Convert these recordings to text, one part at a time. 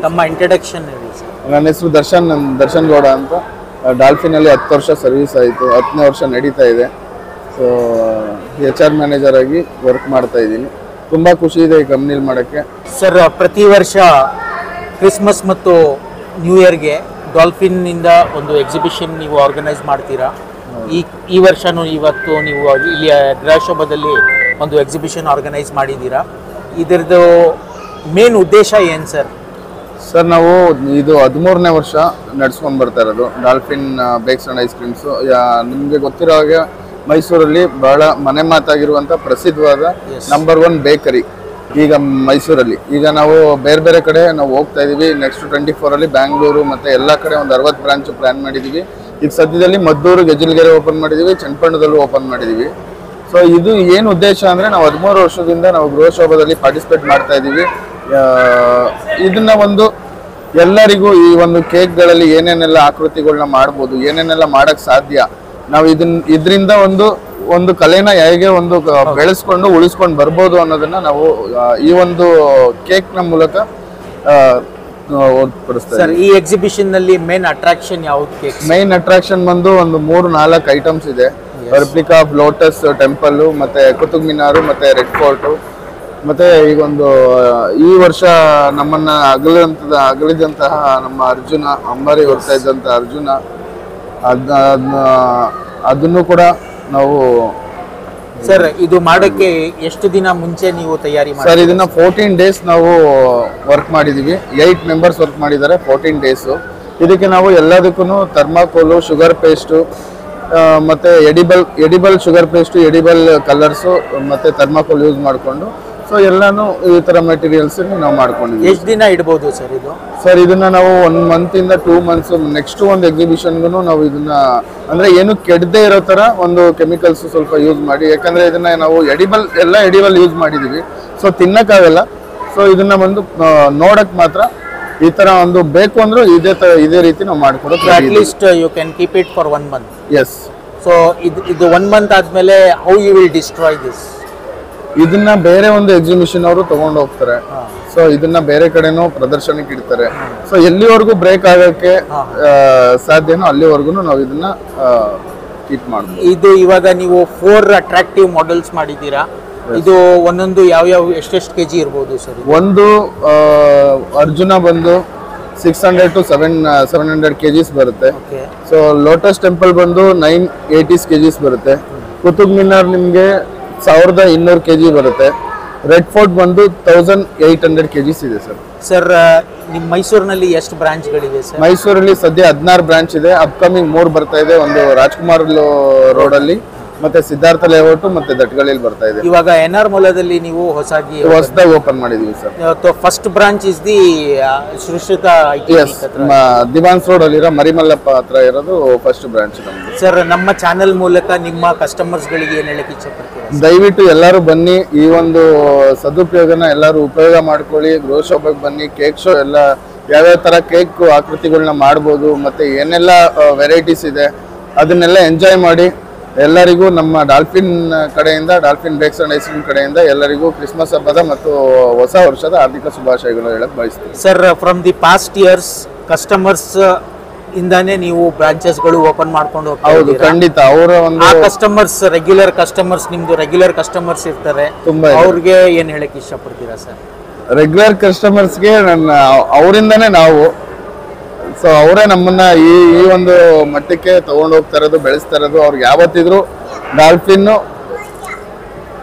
ತಮ್ಮ ಇಂಟ್ರಡಕ್ಷನ್ ಹೇಳಿ ಸರ್. ನನ್ನ ಹೆಸರು ದರ್ಶನ್ ಗೌಡ ಅಂತ. ಡಾಲ್ಫಿನಲ್ಲಿ 10 ವರ್ಷ ಸರ್ವಿಸ್ ಆಯಿತು, 10ನೇ ವರ್ಷ ನಡೀತಾ ಇದೆ. ಸೊ HR ಮ್ಯಾನೇಜರ್ ಆಗಿ ವರ್ಕ್ ಮಾಡ್ತಾ ಇದ್ದೀನಿ. ತುಂಬ ಖುಷಿ ಇದೆ ಈ ಕಂಪ್ನಿಲಿ ಮಾಡೋಕ್ಕೆ. ಸರ್, ಪ್ರತಿ ವರ್ಷ ಕ್ರಿಸ್ಮಸ್ ಮತ್ತು ನ್ಯೂ ಇಯರ್ಗೆ ಡಾಲ್ಫಿನ್ನಿಂದ ಒಂದು ಎಕ್ಸಿಬಿಷನ್ ನೀವು ಆರ್ಗನೈಸ್ ಮಾಡ್ತೀರಾ. ಈ ವರ್ಷನೂ ಇವತ್ತು ನೀವು ಇಲ್ಲಿ ಗೃಹಶೋಭದಲ್ಲಿ ಒಂದು ಎಕ್ಸಿಬಿಷನ್ ಆರ್ಗನೈಸ್ ಮಾಡಿದ್ದೀರಾ. ಇದರದ್ದು ಮೇನ್ ಉದ್ದೇಶ ಏನು ಸರ್? ಸರ್, ನಾವು ಇದು 13ನೇ ವರ್ಷ ನಡ್ಸ್ಕೊಂಡು ಬರ್ತಾ ಇರೋದು dolphin bakes and ice creams. ನಿಮಗೆ ಗೊತ್ತಿರೋ ಹಾಗೆ ಮೈಸೂರಲ್ಲಿ ಬಹಳ ಮನೆ ಮಾತಾಗಿರುವಂಥ ಪ್ರಸಿದ್ಧವಾದ ನಂಬರ್ 1 ಬೇಕರಿ ಈಗ ಮೈಸೂರಲ್ಲಿ. ಈಗ ನಾವು ಬೇರೆ ಬೇರೆ ಕಡೆ ನಾವು ಹೋಗ್ತಾ ಇದ್ದೀವಿ. ನೆಕ್ಸ್ಟ್ 24 ಬ್ಯಾಂಗ್ಳೂರು ಮತ್ತು ಎಲ್ಲ ಕಡೆ ಒಂದು 60 ಬ್ರಾಂಚ್ ಪ್ಲ್ಯಾನ್ ಮಾಡಿದ್ದೀವಿ. ಈಗ ಸದ್ಯದಲ್ಲಿ ಮದ್ದೂರು, ಗೆಜ್ಜಲಗೆರೆ ಓಪನ್ ಮಾಡಿದ್ದೀವಿ, ಚನ್ನಪಟ್ಟಣದಲ್ಲೂ ಓಪನ್ ಮಾಡಿದ್ದೀವಿ. ಸೊ ಇದು ಏನು ಉದ್ದೇಶ ಅಂದರೆ, ನಾವು 13 ವರ್ಷದಿಂದ ನಾವು ಗೃಹಶೋಭದಲ್ಲಿ ಪಾರ್ಟಿಸಿಪೇಟ್ ಮಾಡ್ತಾ ಇದ್ದೀವಿ. ಇದನ್ನ ಒಂದು ಎಲ್ಲರಿಗೂ ಈ ಒಂದು ಕೇಕ್ಗಳಲ್ಲಿ ಏನೇನೆಲ್ಲ ಆಕೃತಿಗಳನ್ನ ಮಾಡ್ಬೋದು, ಏನೇನೆಲ್ಲ ಮಾಡೋಕ್ಕೆ ಸಾಧ್ಯ, ನಾವು ಇದರಿಂದ ಒಂದು ಕಲೆನ ಹೇಗೆ ಒಂದು ಬೆಳೆಸ್ಕೊಂಡು ಉಳಿಸ್ಕೊಂಡು ಬರ್ಬೋದು ಅನ್ನೋದನ್ನ ನಾವು ಈ ಒಂದು ಕೇಕ್ನ ಮೂಲಕ ಸರ್, ಈ ಎಕ್ಸಿಬಿಷನ್ ನಲ್ಲಿ ಮೇನ್ ಅಟ್ರಾಕ್ಷನ್ ಯಾವುದು? ಕೇಕ್ ಮೇನ್ ಅಟ್ರಾಕ್ಷನ್ ಬಂದು ಒಂದು 3-4 ಐಟಮ್ಸ್ ಇದೆ. ರೆಪ್ಲಿಕಾ ಆಫ್ ಲೋಟಸ್ ಟೆಂಪಲ್, ಮತ್ತೆ ಕುತುಬ್ ಮಿನಾರು, ಮತ್ತೆ ರೆಡ್ ಫೋರ್ಟ್, ಮತ್ತೆ ಈಗೊಂದು ಈ ವರ್ಷ ನಮ್ಮನ್ನ ಅಗಲಿದಂತಹ ನಮ್ಮ ಅರ್ಜುನ, ಅಂಬಾರಿ ಹೊರ್ತಾ ಇದ್ದಂತ ಅರ್ಜುನ, ಅದನ್ನು ಕೂಡ ನಾವು ಸರ್, ಇದು ಮಾಡೋಕ್ಕೆ ಎಷ್ಟು ದಿನ ಮುಂಚೆ ನೀವು ತಯಾರಿ ಮಾಡಿ? ಸರ್, ಇದನ್ನ 14 ಡೇಸ್ ನಾವು ವರ್ಕ್ ಮಾಡಿದೀವಿ. 8 ಮೆಂಬರ್ಸ್ ವರ್ಕ್ ಮಾಡಿದ್ದಾರೆ 14 ಡೇಸು. ಇದಕ್ಕೆ ನಾವು ಎಲ್ಲದಕ್ಕೂ ಥರ್ಮಾಕೋಲು, ಶುಗರ್ ಪೇಸ್ಟು, ಮತ್ತೆ edible sugar paste, edible colours, ಮತ್ತೆ ಥರ್ಮಾಕೋಲ್ ಯೂಸ್ ಮಾಡಿಕೊಂಡು, ಸೊ ಎಲ್ಲಾನು ಈ ಥರ ಮೆಟೀರಿಯಲ್ಸ್ ನಾವು ಮಾಡ್ಕೊಂಡಿದ್ದೀವಿ. ಎಷ್ಟು ದಿನ ಇಡ್ಬೋದು ಸರ್ ಇದು? ಸರ್, ಇದನ್ನ ನಾವು 1 ಮಂತಿಂದ 2 ಮಂತ್ಸ್, ನೆಕ್ಸ್ಟ್ ಒಂದು ಎಕ್ಸಿಬಿಷನ್ಗೂ ನಾವು ಇದನ್ನ ಅಂದ್ರೆ ಏನು ಕೆಡದೇ ಇರೋ ತರ ಒಂದು ಕೆಮಿಕಲ್ಸ್ ಸ್ವಲ್ಪ ಯೂಸ್ ಮಾಡಿ, ಯಾಕಂದ್ರೆ ಇದನ್ನ ನಾವು ಎಡಿಬಲ್ ಯೂಸ್ ಮಾಡಿದೀವಿ. ಸೊ ತಿನ್ನಕ್ಕಾಗಲ್ಲ. ಸೊ ಇದನ್ನ ಒಂದು ನೋಡಕ್ ಮಾತ್ರ ಈ ತರ ಒಂದು ಬೇಕು ಅಂದ್ರೆ ಇದೇ ರೀತಿ ನಾವು ಮಾಡ್ಕೊಡೋದು. At least you can keep it for 1 month. Yes. So ಇದು 1 ಮಂತ್ ಆದ್ಮೇಲೆ how you will destroy this? ಇದನ್ನ ಬೇರೆ ಒಂದು ಎಕ್ಸಿಬಿಷನ್ ಅವರು ತಗೊಂಡು ಹೋಗ್ತಾರೆ. ಸೊ ಇದನ್ನ ಬೇರೆ ಕಡೆನೂ ಪ್ರದರ್ಶನಕ್ಕೆ ಇಡ್ತಾರೆ. ಸೊ ಎಲ್ಲಿವರೆಗೂ ಬ್ರೇಕ್ ಆಗಕ್ಕೆ ಸಾಧ್ಯನೋ ಅಲ್ಲಿವರೆಗೂ ನಾವು ಇದನ್ನ ಕೀಪ್ ಮಾಡ್ಬೋದು. ಇದು ಇವಾಗ ನೀವು 4 ಅಟ್ರಾಕ್ಟಿವ್ ಮಾಡೆಲ್ಸ್ ಮಾಡಿದ್ದೀರಾ. ಇದು ಒಂದೊಂದು ಯಾವ ಎಷ್ಟೆಷ್ಟು kg ಇರ್ಬೋದು ಸರ್? ಒಂದು ಅರ್ಜುನ ಬಂದು 600 to 700 kgs ಬರುತ್ತೆ. ಸೊ ಲೋಟಸ್ ಟೆಂಪಲ್ ಬಂದು 980 kgs ಬರುತ್ತೆ. ಕುತುಬ್ ಮಿನಾರ್ ನಿಮ್ಗೆ 1200 kg ಬರುತ್ತೆ. ರೆಡ್ ಫೋರ್ಟ್ ಬಂದು 1800 kgs ಇದೆ ಸರ್. ಸರ್, ನಿಮ್ಮ ಮೈಸೂರಿನಲ್ಲಿ ಎಷ್ಟು ಬ್ರಾಂಚ್ಗಳಿವೆ ಸರ್? ಮೈಸೂರಲ್ಲಿ ಸದ್ಯ 16 ಬ್ರಾಂಚ್ ಇದೆ. ಅಪ್ಕಮಿಂಗ್ 3 ಬರ್ತಾ ಇದೆ. ಒಂದು ರಾಜ್ಕುಮಾರ್ ರೋಡ್ ಅಲ್ಲಿ, ಮತ್ತೆ ಸಿದ್ಧಾರ್ಥ ಲೇಔಟ್, ಮತ್ತೆ ದಟ್ಗಳಲ್ಲಿ ಬರ್ತಾ ಇದೆ. ಇವಾಗ NR ಮೂಲದಲ್ಲಿ ನೀವು ಹೊಸದಾಗಿ ಓಪನ್ ಮಾಡಿದೀವಿ sir. First branch is the Sushruta Diwans road ಅಲ್ಲಿರೋ ಮರಿಮಲ್ಲಪ್ಪ ಹತ್ರ ಇರೋದು ಫಸ್ಟ್ ಬ್ರಾಂಚ್ ನಮ್ದು. ಸರ್, ನಮ್ಮ ಚಾನೆಲ್ ಮೂಲಕ ನಿಮ್ಮ ಕಸ್ಟಮರ್ಸ್ ಗಳಿಗೆ ಏನ್ ಹೇಳಕ್ಕೆ ಇಷ್ಟಪಡ್ತೀರಾ? ದಯವಿಟ್ಟು ಎಲ್ಲರೂ ಬನ್ನಿ, ಈ ಒಂದು ಸದುಪಯೋಗನ ಎಲ್ಲರೂ ಉಪಯೋಗ ಮಾಡ್ಕೊಳ್ಳಿ. ಗೃಹ ಶೋಭೆಗೆ ಬನ್ನಿ. ಕೇಕ್ ಶೋ ಎಲ್ಲ ಯಾವ್ಯಾವ ತರ ಕೇಕ್ ಆಕೃತಿಗಳನ್ನ ಮಾಡ್ಬೋದು, ಮತ್ತೆ ಏನೆಲ್ಲ ವೆರೈಟೀಸ್ ಇದೆ ಅದನ್ನೆಲ್ಲ ಎಂಜಾಯ್ ಮಾಡಿ. ಎಲ್ಲರಿಗೂ ನಮ್ಮ ಡಾಲ್ಫಿನ್ ಕಡೆಯಿಂದ, dolphin bakes and ice cream ಕಡೆಯಿಂದ ಎಲ್ಲರಿಗೂ ಕ್ರಿಸ್ಮಸ್ ಹಬ್ಬದ ಮತ್ತು ಹೊಸ ವರ್ಷದ ಹಾರ್ದಿಕ ಶುಭಾಶಯಗಳು ಹೇಳಕ್ ಬಯಸ್ತೀವಿ. Sir, from the past years customers ಇಂದಾನೆ ನೀವು ಬ್ರಾಂಚಸ್ಗಳು ಓಪನ್ ಮಾಡ್ಕೊಂಡು ಹೋಗ್ತಾ ಹೌದು, ಖಂಡಿತ. ಅವರ ಒಂದು ಕಸ್ಟಮರ್ಸ್, ರೆಗ್ಯುಲರ್ ಕಸ್ಟಮರ್ಸ್, ನಿಮ್ದು ರೆಗ್ಯುಲರ್ ಕಸ್ಟಮರ್ಸ್ ಇರ್ತಾರೆ, ಅವ್ರಿಗೆ ಏನ್ ಹೇಳಕ್ ಇಷ್ಟಪಡ್ತೀರಾ ಸರ್? ರೆಗ್ಯುಲರ್ ಕಸ್ಟಮರ್ಸ್ಗೆ ಅವರಿಂದಾನೇ ನಾವು, ಸೊ ಅವರೇ ನಮ್ಮನ್ನ ಈ ಒಂದು ಮಟ್ಟಕ್ಕೆ ತಗೊಂಡು ಹೋಗ್ತಾ ಇರೋದು, ಬೆಳೆಸ್ತಾ ಇರೋದು. ಅವ್ರಿಗೆ ಯಾವತ್ತಿದ್ರು dolphin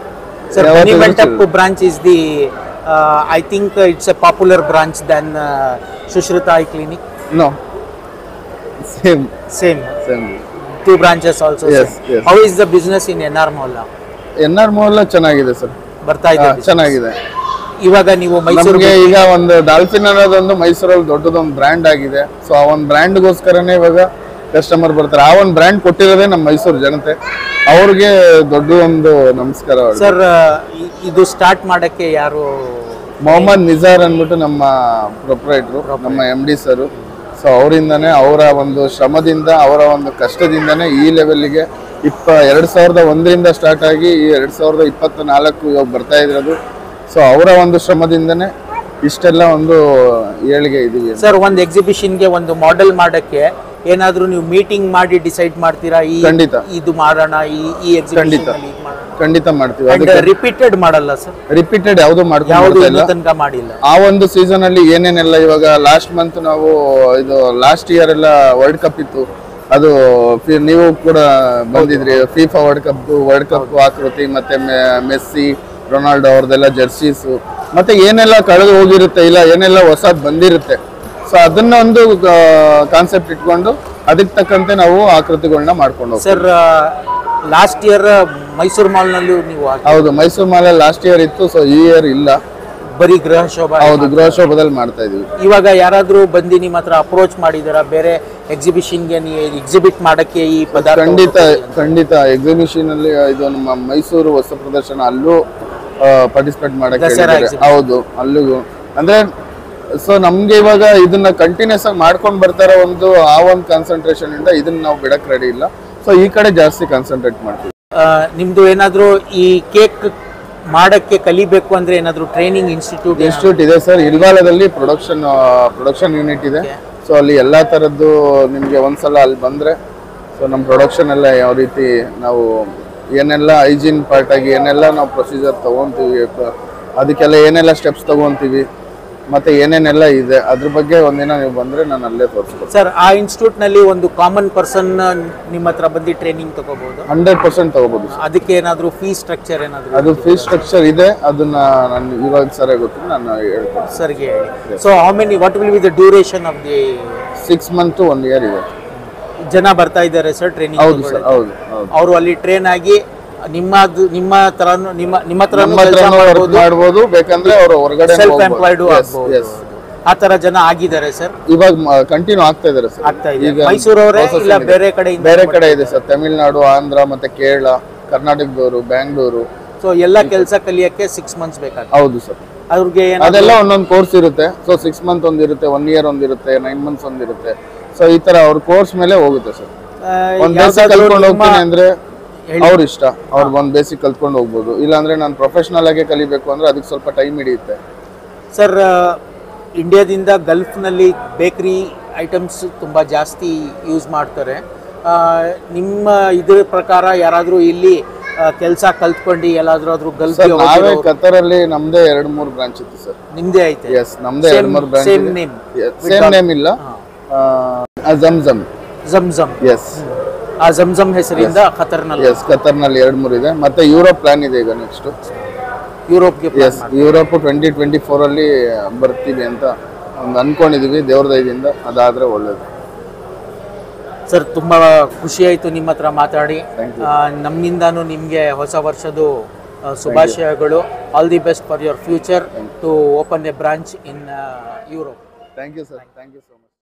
branch is the I think it's a popular branch then Sushruta eye clinic. No, same 2 branches also. Yes. How is the business in NR Mohalla? NR Mohalla ಚೆನ್ನಾಗಿದೆ ಸರ್, ಬರ್ತಾ ಇದೆ, ಚೆನ್ನಾಗಿದೆ. ಇವಾಗ ನೀವು ಮೈಸೂರಿಗೆ ಈಗ ಒಂದು ಡಾಲ್ಫಿನ್ ಅನ್ನೋದೊಂದು ಮೈಸೂರಲ್ಲಿ ದೊಡ್ಡದೊಂದು ಬ್ರ್ಯಾಂಡ್ ಆಗಿದೆ. ಸೊ ಆ ಒಂದು ಬ್ರ್ಯಾಂಡ್ಗೋಸ್ಕರನೇ ಇವಾಗ ಕಸ್ಟಮರ್ ಬರ್ತಾರೆ. ಆ ಒಂದು ಬ್ರ್ಯಾಂಡ್ ಕೊಟ್ಟಿರೋದೇ ನಮ್ಮ ಮೈಸೂರು ಜನತೆ. ಅವ್ರಿಗೆ ದೊಡ್ಡ ಒಂದು ನಮಸ್ಕಾರ. ಸರ್, ಇದು ಸ್ಟಾರ್ಟ್ ಮಾಡಕ್ಕೆ ಯಾರು? ಮೊಹಮ್ಮದ್ ನಿಜಾರ್ ಅಂದ್ಬಿಟ್ಟು ನಮ್ಮ ಪ್ರೊಪ್ರೈಟ್ರು, ನಮ್ಮ MD ಸರ್. ಸೊ ಅವರಿಂದನೇ, ಅವರ ಒಂದು ಶ್ರಮದಿಂದ, ಅವರ ಒಂದು ಕಷ್ಟದಿಂದನೇ ಈ ಲೆವೆಲ್ಗೆ 2001ರಿಂದ ಸ್ಟಾರ್ಟ್ ಆಗಿ 2024 ಇವಾಗ ಬರ್ತಾ ಇರೋದು. ಸೊ ಅವರ ಒಂದು ಶ್ರಮದಿಂದನೇ ಇಷ್ಟೆಲ್ಲ ಒಂದು ಏಳಿಗೆ ಇದೀವಿ. ಸರ್ ಒಂದು ಎಕ್ಸಿಬಿಷನ್ಗೆ ಒಂದು ಮಾಡೆಲ್ ಮಾಡಕ್ಕೆ ಏನಾದ್ರೂ ನೀವು ಮೀಟಿಂಗ್ ಮಾಡಿ ಡಿಸೈಡ್ ಮಾಡ್ತೀರಾ? ಈ ಖಂಡಿತ ಇದು ಮಾಡೋಣ, ಈ ಎಕ್ಸಿಬಿಷನ್ ಖಂಡಿತ ಮಾಡ್ತೀವಿ. ರಿಪೀಟೆಡ್ ಮಾಡಲ್ಲ ಸರ್? ರಿಪೀಟೆಡ್ ಯಾವುದು ತನಕ ಮಾಡಿಲ್ಲ. ಆ ಒಂದು ಸೀಸನ್ ಅಲ್ಲಿ ಏನೇನೆಲ್ಲ, ಇವಾಗ ಲಾಸ್ಟ್ ಮಂತ್ ನಾವು ಇದು ಲಾಸ್ಟ್ ಇಯರ್ ಎಲ್ಲ ವರ್ಲ್ಡ್ ಕಪ್ ಇತ್ತು, ಅದು ನೀವು ಕೂಡ ಬಂದಿದ್ರಿ. ಫಿಫಾ ವರ್ಲ್ಡ್ ಕಪ್ ಆಕೃತಿ, ಮತ್ತೆ ಮೆಸ್ಸಿ, ರೊನಾಲ್ಡೋ ಅವ್ರದ್ದೆಲ್ಲ ಜರ್ಸೀಸ್, ಮತ್ತೆ ಏನೆಲ್ಲ ಕಳೆದು ಹೋಗಿರುತ್ತೆ, ಇಲ್ಲ ಏನೆಲ್ಲ ಹೊಸದ್ ಬಂದಿರುತ್ತೆ. ಸೊ ಅದನ್ನ ಒಂದು ಕಾನ್ಸೆಪ್ಟ್ ಇಟ್ಕೊಂಡು ಅದಕ್ಕೆ ತಕ್ಕಂತೆ ನಾವು ಆಕೃತಿಗಳನ್ನ ಮಾಡ್ಕೊಂಡು ಹೋಗ್ತೀವಿ. Sir last year Mysuru mall ನಲ್ಲೂ ನೀವು ಹೌದು, ಮೈಸೂರು ಮಾಲ್ ಲಾಸ್ಟ್ ಇಯರ್ ಇತ್ತು. ಸೊ ಈ ಇಯರ್ ಇಲ್ಲ, ಬರೀ ಗೃಹ ಶೋಭಾ. ಹೌದು, ಗೃಹ ಶೋಭಾದಲ್ಲಿ ಮಾಡ್ತಾ ಇದೀವಿ. ಇವಾಗ ಯಾರಾದ್ರೂ ಬಂದು ನಿಮ್ಮ ಹತ್ರ ಅಪ್ರೋಚ್ ಮಾಡಿದಾರ ಬೇರೆ ಎಕ್ಸಿಬಿಷನ್ಗೆ ನೀವು ಎಕ್ಸಿಬಿಟ್ ಮಾಡಕ್ಕೆ ಈ ಪದಾರ್ಥ? ಖಂಡಿತ ಎಕ್ಸಿಬಿಷನ್ ಅಲ್ಲಿ ಇದು ನಮ್ಮ ಮೈಸೂರು ವಸ್ತು ಪ್ರದರ್ಶನ ಅಲ್ಲೂ ಪಾರ್ಟಿಸಿಪೇಟ್ ಮಾಡಕ್ಕೆ. ಹೌದು, ಅಲ್ಲಿಗೂ ಅಂದ್ರೆ ಸೊ ನಮ್ಗೆ ಇವಾಗ ಇದನ್ನ ಕಂಟಿನ್ಯೂಸ್ ಆಗಿ ಮಾಡ್ಕೊಂಡು ಬರ್ತಾರ ಒಂದು ಕಾನ್ಸಂಟ್ರೇಷನ್ ಇಂದ ಇದನ್ನ ನಾವು ಬಿಡಕ್ ರೆಡಿ ಇಲ್ಲ. ಸೊ ಈ ಕಡೆ ಜಾಸ್ತಿ ಕಾನ್ಸಂಟ್ರೇಟ್ ಮಾಡ್ತೀವಿ. ನಿಮ್ದು ಏನಾದ್ರು ಈ ಕೇಕ್ ಮಾಡಕ್ಕೆ ಕಲಿಬೇಕು ಅಂದ್ರೆ ಏನಾದ್ರು ಟ್ರೈನಿಂಗ್ ಇನ್ಸ್ಟಿಟ್ಯೂಟ್ ಇದೆ ಸರ್. ಇಲ್ವಾಲದಲ್ಲಿ ಪ್ರೊಡಕ್ಷನ್ ಯೂನಿಟ್ ಇದೆ. ಸೊ ಅಲ್ಲಿ ಎಲ್ಲಾ ತರದ್ದು ನಿಮ್ಗೆ ಒಂದ್ಸಲ ಅಲ್ಲಿ ಬಂದ್ರೆ ಸೊ ನಮ್ಮ ಪ್ರೊಡಕ್ಷನ್ ಎಲ್ಲ ಯಾವ ರೀತಿ ನಾವು ಏನೆಲ್ಲ ಹೈಜೀನ್ ಪಾರ್ಟ್ ಆಗಿ ಏನೆಲ್ಲ ನಾವು ಪ್ರೊಸೀಜರ್ ತಗೊಂತೀವಿ, ಅದಕ್ಕೆಲ್ಲ ಏನೆಲ್ಲ ಸ್ಟೆಪ್ಸ್ ತಗೊಂತೀವಿ, ಮತ್ತೆ ಏನೇನೆಲ್ಲ ಇದೆ ಅದ್ರ ಬಗ್ಗೆ ಒಂದಿನ ನೀವು ಬಂದ್ರೆ ನಾನು ಅಲ್ಲೇ ತೋರಿಸ್ಬೋದು. ಸರ್ ಆ ಇನ್ಸ್ಟಿಟ್ಯೂಟ್ ನಲ್ಲಿ ಒಂದು ಕಾಮನ್ ಪರ್ಸನ್ ನಿಮ್ಮ ಹತ್ರ ಬಂದು ಟ್ರೈನಿಂಗ್ ತಗೋಬಹುದು? 100% ತಗೋಬಹುದು. ಅದಕ್ಕೆ ಏನಾದ್ರು ಫೀ ಸ್ಟ್ರಕ್ಚರ್ ಏನಾದ್ರು? ಅದು ಫೀ ಸ್ಟ್ರಕ್ಚರ್ ಇದೆ, ಅದನ್ನ ನಾನು ಇವಾಗ ಸರಿಯಾಗಿ ಗೊತ್ತಿಲ್ಲ, ನಾನು ಹೇಳ್ತೀನಿ ಸರ್ಗೆ ಹೇಳಿ. So how many, what will be the duration of the? 6 months to 1 year ಇದೆ. ಜನ ಬರ್ತಾ ಇದ್ದಾರೆ ಸರ್ ಟ್ರೈನಿಂಗ್? ಹೌದು ಸರ್, ಹೌದು. ಅವರು ಅಲ್ಲಿ ಟ್ರೈನ್ ಆಗಿ ನಿಮ್ಮ ತರನು ನಿಮ್ಮ ಮಾಡಬಹುದು, ಬೇಕಂದ್ರೆ ಅವರು ಹೊರಗಡೆ ಸೆಲ್ಫ್ ಎಂಪ್ಲಾಯ್ಡ್ ಆಗಬಹುದು. ಆ ತರ ಜನ ಆಗಿದ್ದಾರೆ ಸರ್? ಇವಾಗ ಕಂಟಿನ್ಯೂ ಆಗ್ತಾ ಇದ್ದಾರೆ ಸರ್. ಈಗ ಮೈಸೂರವರೇ ಇಲ್ಲ ಬೇರೆ ಕಡೆ ಇದೆ ಸರ್, ತಮಿಳುನಾಡು, ಆಂಧ್ರ, ಮತ್ತೆ ಕೇರಳ, ಕರ್ನಾಟಕದವರು, ಬ್ಯಾಂಗ್ಳೂರು. ಸೊ ಎಲ್ಲ ಕೆಲಸ ಕಲಿಯಕ್ಕೆ 6 months ಬೇಕಾಗುತ್ತೆ? ಹೌದು ಸರ್. ಅವ್ರಿಗೆ ಅದೆಲ್ಲ ಒಂದೊಂದು ಕೋರ್ಸ್ ಇರುತ್ತೆ. ಸೊ 6 months ಒಂದಿರುತ್ತೆ, 1 year ಒಂದಿರುತ್ತೆ, 9 months ಒಂದಿರುತ್ತೆ. ಸೊ ಈ ತರ ಅವ್ರ ಕೋರ್ಸ್ ಮೇಲೆ ಹೋಗುತ್ತೆ ಸರ್. ಒಂದ್ ಬೇಸಿಕ್ ಕಲ್ತ್ಕೊಂಡು ಹೋಗ್ತೀನಿ ಅಂದ್ರೆ ಅವ್ರ ಇಷ್ಟ, ಅವ್ರಿಗೆ ಒಂದು ಬೇಸಿಕ್ ಕಲ್ತ್ಕೊಂಡು ಹೋಗ್ಬೋದು. ಇಲ್ಲಾಂದ್ರೆ ನಾನು ಪ್ರೊಫೆಷನಲ್ ಆಗಿ ಕಲಿಬೇಕು ಅಂದ್ರೆ ಅದಕ್ಕೆ ಸ್ವಲ್ಪ ಟೈಮ್ ಹಿಡಿಯುತ್ತೆ. ಸರ್ ಇಂಡಿಯಾದಿಂದ ಗಲ್ಫ್ನಲ್ಲಿ ಬೇಕರಿ ಐಟಮ್ಸ್ ತುಂಬ ಜಾಸ್ತಿ ಯೂಸ್ ಮಾಡ್ತಾರೆ. ನಿಮ್ಮ ಇದ್ರ ಪ್ರಕಾರ ಯಾರಾದರೂ ಇಲ್ಲಿ ಕೆಲಸ ಕಲ್ತ್ಕೊಂಡು ಎಲ್ಲಾದ್ರೂ ಗಲ್ಫ್? ನಾವೇ ಕತರಲ್ಲಿ ನಮ್ದೇ 2-3 ಬ್ರಾಂಚ್ ಇತ್ತು ಸರ್. ನಿಮ್ದೇ ಐತೆ? ಎಸ್, ನಮ್ದೇ 2-3 ಬ್ರಾಂಚ್. ಸೇಮ್ ನೇಮ್ ಇಲ್ಲ, ಜಮ್ಜಮ್. ಎಸ್, ಆ ಜಮ್ಜಮ್ ಹೆಸರಿಂದ ಖತರ್ನಲ್ಲಿ? ಎಸ್, ಖತರ್ನಲ್ಲಿ 2-3 ಇದೆ. ಮತ್ತೆ ಯುರೋಪ್ ಪ್ಲಾನ್ ಇದೆ ಈಗ ನೆಕ್ಸ್ಟ್. ಯುರೋಪ್ಗೆ? ಎಸ್, ಯುರೋಪ್ 2024 ಅಲ್ಲಿ ಬರ್ತೀವಿ ಅಂತ ಒಂದು ಅನ್ಕೊಂಡಿದೀವಿ, ದೇವ್ರ ದಯದಿಂದ ಅದಾದ್ರೆ ಒಳ್ಳೇದು. ಸರ್ ತುಂಬ ಖುಷಿ ಆಯಿತು ನಿಮ್ಮ ಹತ್ರ ಮಾತಾಡಿ. ನಮ್ಮಿಂದಾನು ನಿಮಗೆ ಹೊಸ ವರ್ಷದ ಶುಭಾಶಯಗಳು. All the best for your future to open a branch in Europe. Thank you sir, thank you so much.